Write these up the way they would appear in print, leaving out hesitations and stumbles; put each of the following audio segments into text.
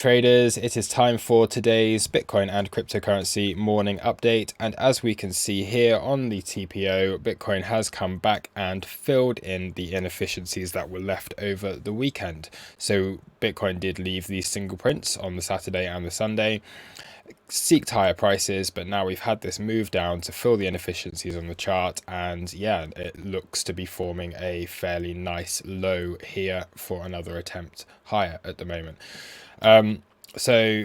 Traders, it is time for today's Bitcoin and cryptocurrency morning update, and as we can see here on the TPO, Bitcoin has come back and filled in the inefficiencies that were left over the weekend. So Bitcoin did leave these single prints on the Saturday and the Sunday, seeked higher prices, but now we've had this move down to fill the inefficiencies on the chart, and yeah, it looks to be forming a fairly nice low here for another attempt higher at the moment. So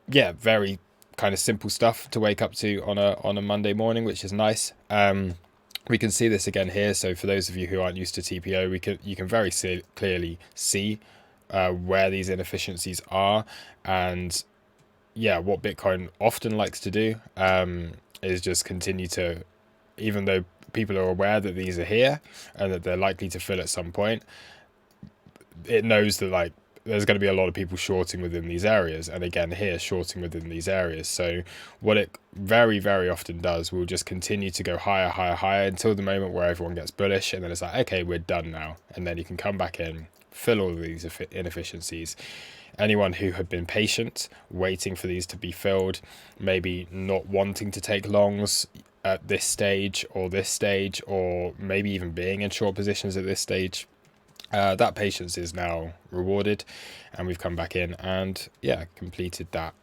yeah, very kind of simple stuff to wake up to on a Monday morning, which is nice. We can see this again here. So for those of you who aren't used to TPO, you can very clearly see where these inefficiencies are, and yeah, what Bitcoin often likes to do is just continue to, even though people are aware that these are here and that they're likely to fill at some point, it knows that like there's going to be a lot of people shorting within these areas, and again here shorting within these areas. So what it very often does will just continue to go higher until the moment where everyone gets bullish, and then it's like, okay, we're done now, and then you can come back in, fill all of these inefficiencies. Anyone who had been patient waiting for these to be filled, maybe not wanting to take longs at this stage, or maybe even being in short positions at this stage, that patience is now rewarded, and we've come back in and yeah, completed that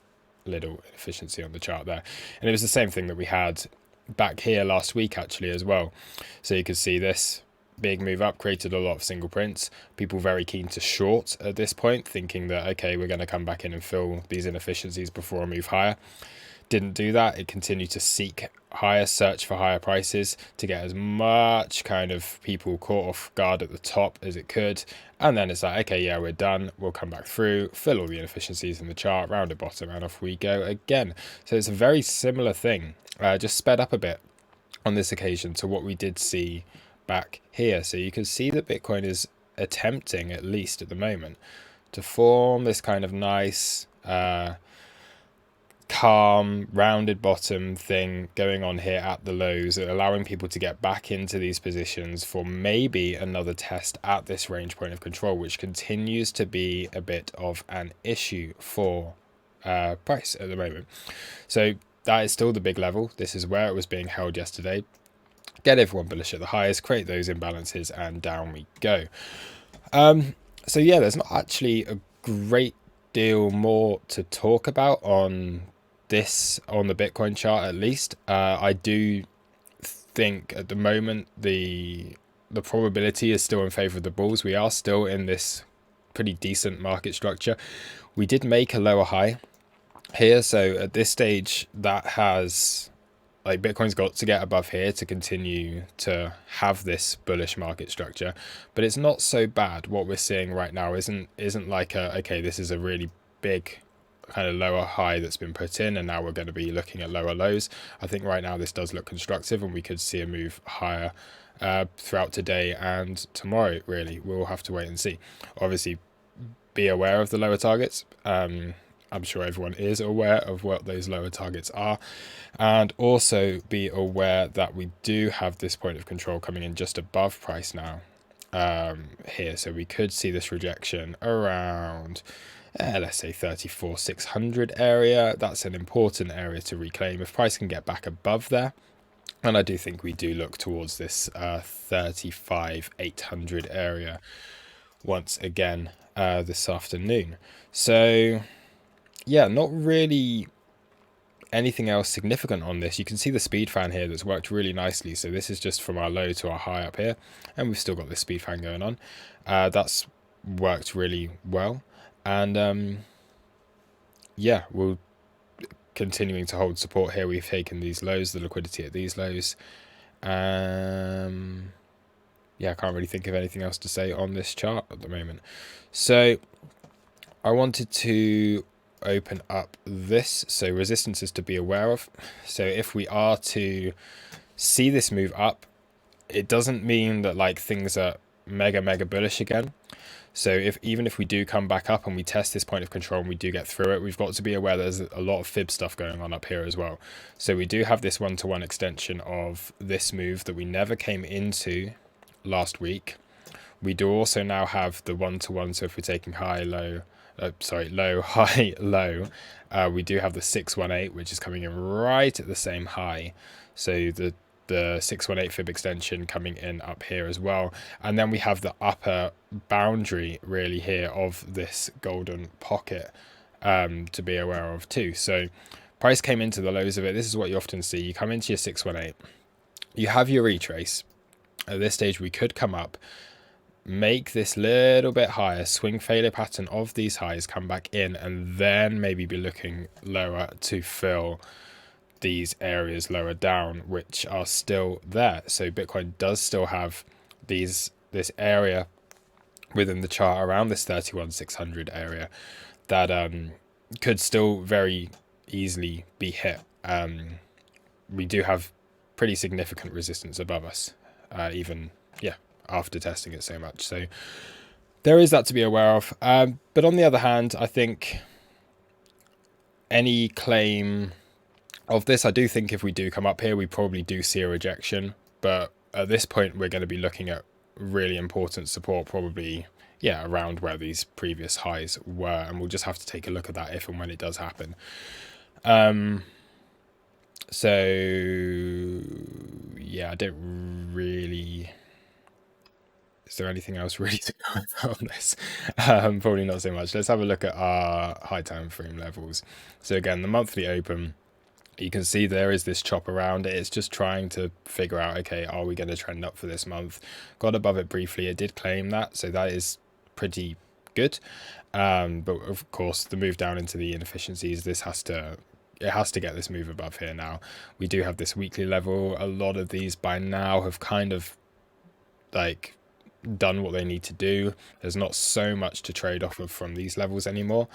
little inefficiency on the chart there. And it was the same thing that we had back here last week actually as well. So you could see this big move up created a lot of single prints, people very keen to short at this point, thinking that okay, we're going to come back in and fill these inefficiencies before a move higher. Didn't do that. It continued to seek higher, search for higher prices to get as much kind of people caught off guard at the top as it could. And then it's like, okay, yeah, we're done. We'll come back through, fill all the inefficiencies in the chart, rounded bottom, and off we go again. So it's a very similar thing, just sped up a bit on this occasion to what we did see back here. So you can see that Bitcoin is attempting, at least at the moment, to form this kind of nice calm rounded bottom thing going on here at the lows, allowing people to get back into these positions for maybe another test at this range point of control, which continues to be a bit of an issue for price at the moment. So that is still the big level. This is where it was being held yesterday. Get everyone bullish at the highs, create those imbalances, and down we go. So yeah, there's not actually a great deal more to talk about on the Bitcoin chart, at least. I do think at the moment the probability is still in favor of the bulls. We are still in this pretty decent market structure. We did make a lower high here, so at this stage that has, like, Bitcoin's got to get above here to continue to have this bullish market structure, but it's not so bad. What we're seeing right now isn't like okay, this is a really big kind of lower high that's been put in and now we're going to be looking at lower lows. I think right now this does look constructive, and we could see a move higher throughout today and tomorrow. Really, we'll have to wait and see. Obviously, be aware of the lower targets. I'm sure everyone is aware of what those lower targets are, and also be aware that we do have this point of control coming in just above price now here, so we could see this rejection around let's say 34,600 area. That's an important area to reclaim if price can get back above there, and I do think we do look towards this 35,800 area once again this afternoon. So yeah, not really anything else significant on this. You can see the speed fan here that's worked really nicely. So this is just from our low to our high up here, and we've still got this speed fan going on. That's worked really well, and yeah, we'll continuing to hold support here. We've taken these lows, the liquidity at these lows. Yeah, I can't really think of anything else to say on this chart at the moment. So I wanted to open up this, so resistances to be aware of. So if we are to see this move up, it doesn't mean that like things are mega bullish again. So even if we do come back up and we test this point of control and we do get through it, we've got to be aware there's a lot of fib stuff going on up here as well. So we do have this one-to-one extension of this move that we never came into last week. We do also now have the one-to-one, so if we're taking high, low, sorry, low, high, low. We do have the 618, which is coming in right at the same high. So the 618 fib extension coming in up here as well. And then we have the upper boundary really here of this golden pocket to be aware of too. So price came into the lows of it. This is what you often see. You come into your 618, you have your retrace. At this stage, we could come up, make this little bit higher, swing failure pattern of these highs, come back in, and then maybe be looking lower to fill these areas lower down, which are still there. So Bitcoin does still have this area within the chart around this 31,600 area that could still very easily be hit. We do have pretty significant resistance above us, even after testing it so much. So there is that to be aware of. But on the other hand, I think any claim of this, I do think if we do come up here, we probably do see a rejection. But at this point, we're going to be looking at really important support, probably around where these previous highs were, and we'll just have to take a look at that if and when it does happen. So I don't really. Is there anything else really to go over on this? Probably not so much. Let's have a look at our high time frame levels. So again, the monthly open, you can see there is this chop around it. It's just trying to figure out, okay, are we going to trend up for this month? Got above it briefly. It did claim that, so that is pretty good. But of course, the move down into the inefficiencies, it has to get this move above here now. We do have this weekly level. A lot of these by now have kind of like done what they need to do. There's not so much to trade off of from these levels anymore.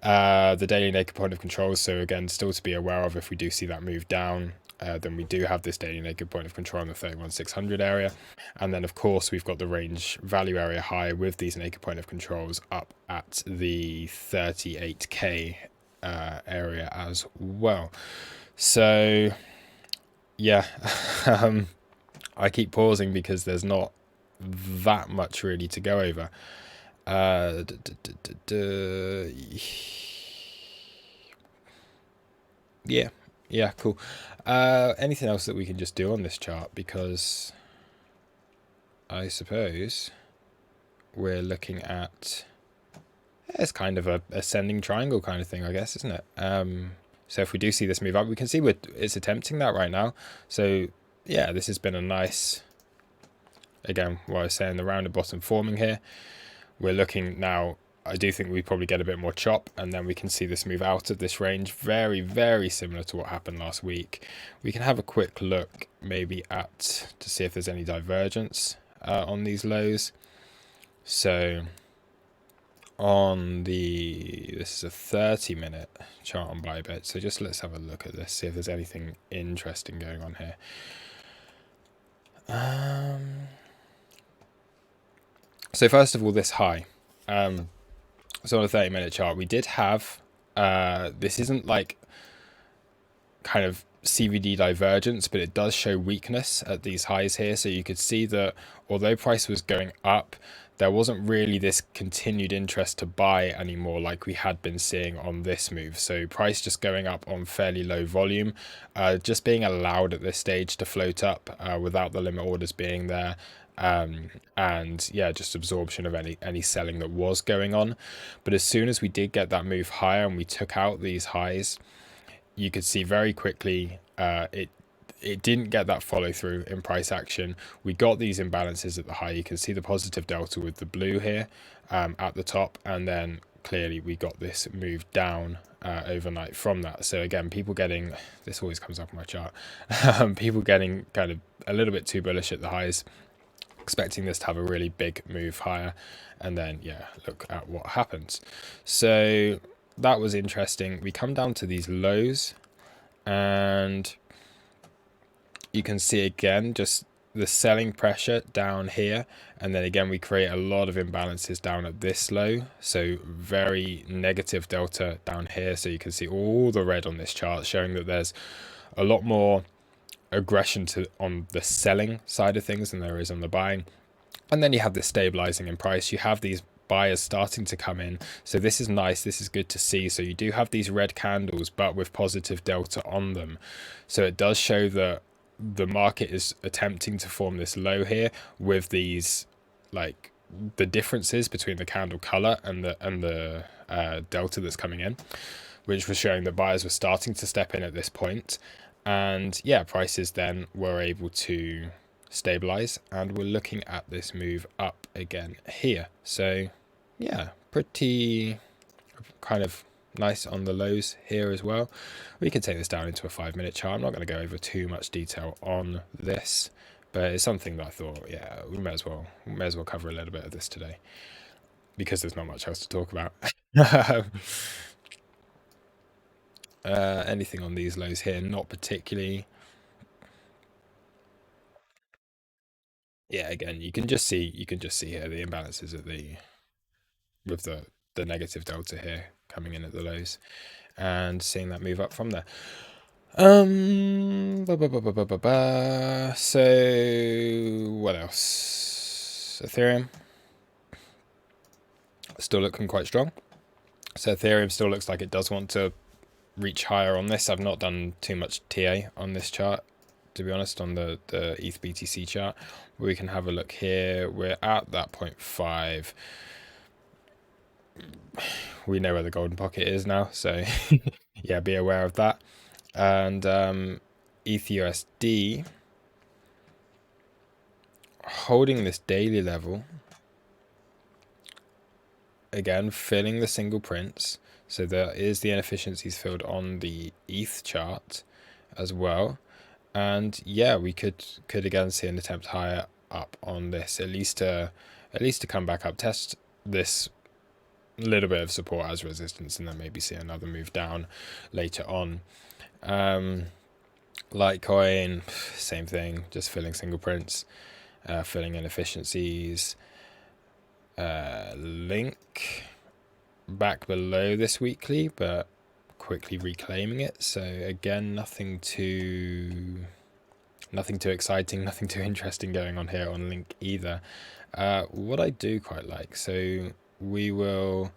The daily naked point of control, so again, still to be aware of if we do see that move down, then we do have this daily naked point of control on the 31,600 area. And then of course we've got the range value area high with these naked point of controls up at the 38k area as well. So I keep pausing because there's not that much really to go over. Cool. Anything else that we can just do on this chart? Because I suppose we're looking at, it's kind of a ascending triangle kind of thing, I guess, isn't it? So if we do see this move up, we can see it's attempting that right now. So this has been a nice, again, what I was saying, the rounded bottom forming here. We're looking now, I do think we probably get a bit more chop, and then we can see this move out of this range. Very, very similar to what happened last week. We can have a quick look maybe to see if there's any divergence on these lows. So this is a 30-minute chart on Bybit. So just let's have a look at this, see if there's anything interesting going on here. So first of all, this high. So on a 30-minute chart, we did have, this isn't like kind of CVD divergence, but it does show weakness at these highs here. So you could see that although price was going up, there wasn't really this continued interest to buy anymore like we had been seeing on this move. So price just going up on fairly low volume, just being allowed at this stage to float up without the limit orders being there. And just absorption of any selling that was going on. But as soon as we did get that move higher and we took out these highs, you could see very quickly it didn't get that follow through in price action. We got these imbalances at the high. You can see the positive delta with the blue here at the top, and then clearly we got this move down overnight from that. So again, people getting, this always comes up on my chart, people getting kind of a little bit too bullish at the highs, expecting this to have a really big move higher, and then look at what happens. So that was interesting. We come down to these lows, and you can see again just the selling pressure down here, and then again we create a lot of imbalances down at this low. So very negative delta down here. So you can see all the red on this chart showing that there's a lot more aggression on the selling side of things than there is on the buying. And then you have this stabilizing in price. You have these buyers starting to come in. So this is nice, this is good to see. So you do have these red candles but with positive delta on them, so it does show that the market is attempting to form this low here with these, like, the differences between the candle color and the delta that's coming in, which was showing that buyers were starting to step in at this point. And yeah, prices then were able to stabilize, and we're looking at this move up again here. So yeah, pretty kind of nice on the lows here as well. We can take this down into a 5-minute chart. I'm not going to go over too much detail on this, but it's something that I thought, yeah, we may as well cover a little bit of this today, because there's not much else to talk about. Anything on these lows here? Not particularly. Yeah, again, you can just see here the imbalances at with the negative delta here coming in at the lows, and seeing that move up from there. So what else? Ethereum still looking quite strong. So Ethereum still looks like it does want to reach higher on this. I've not done too much TA on this chart, to be honest, on the ETH BTC chart. We can have a look here. We're at that 0.5. We know where the golden pocket is now, so yeah, be aware of that. And ETHUSD holding this daily level, again filling the single prints, so there is the inefficiencies filled on the ETH chart as well. And yeah, we could again see an attempt higher up on this, at least to come back up, test this little bit of support as resistance, and then maybe see another move down later on. Litecoin, same thing, just filling single prints, filling inefficiencies. Link back below this weekly, but quickly reclaiming it. So again, nothing too exciting, nothing too interesting going on here on Link either. What I do quite like, so we know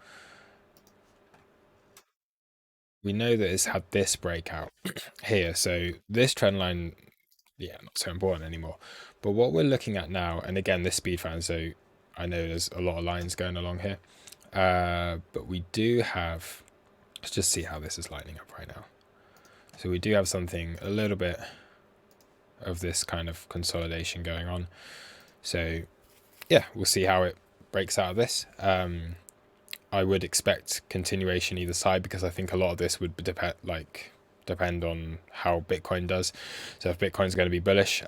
that it's had this breakout here, so this trend line, yeah, not so important anymore. But what we're looking at now, and again, this speed fan, so I know there's a lot of lines going along here, but we do have, let's just see how this is lining up right now. So we do have something, a little bit of this kind of consolidation going on. So yeah, we'll see how it breaks out of this. I would expect continuation either side, because I think a lot of this would depend on how Bitcoin does. So if Bitcoin's going to be bullish,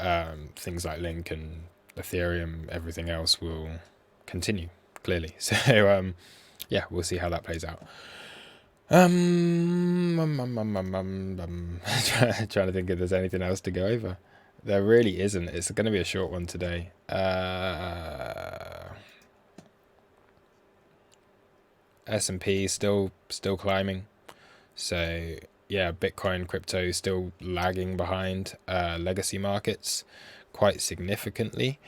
things like Link and Ethereum, everything else will continue, clearly. So yeah, we'll see how that plays out. Trying to think if there's anything else to go over. There really isn't. It's going to be a short one today. S&P still climbing. So yeah, Bitcoin, crypto still lagging behind legacy markets quite significantly.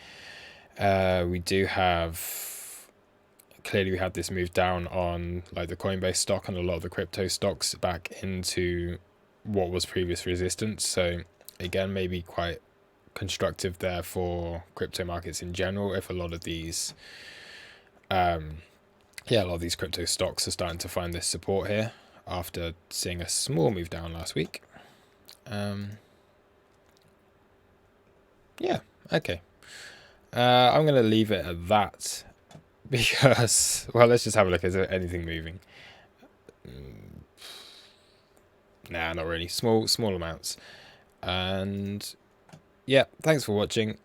We do have, clearly we had this move down on like the Coinbase stock and a lot of the crypto stocks back into what was previous resistance. So again, maybe quite constructive there for crypto markets in general, if a lot of these crypto stocks are starting to find this support here after seeing a small move down last week. Yeah, okay. I'm going to leave it at that, because, well, let's just have a look. Is there anything moving? Nah, not really. Small amounts. And yeah, thanks for watching.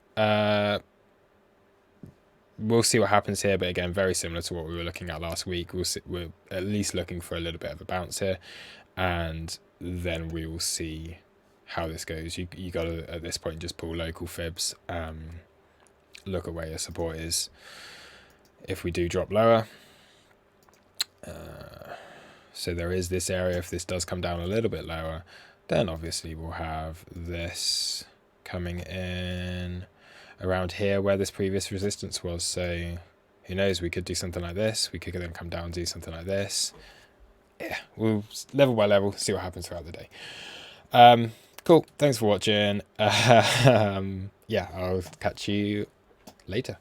We'll see what happens here, but again, very similar to what we were looking at last week. We're at least looking for a little bit of a bounce here, and then we will see how this goes. You got to, at this point, just pull local fibs, look at where your support is. If we do drop lower, so there is this area. If this does come down a little bit lower, then obviously we'll have this coming in around here where this previous resistance was. So Who knows? We could do something like this. We could then come down and do something like this. Yeah, we'll level by level see what happens throughout the day. Cool. Thanks for watching. Yeah, I'll catch you later.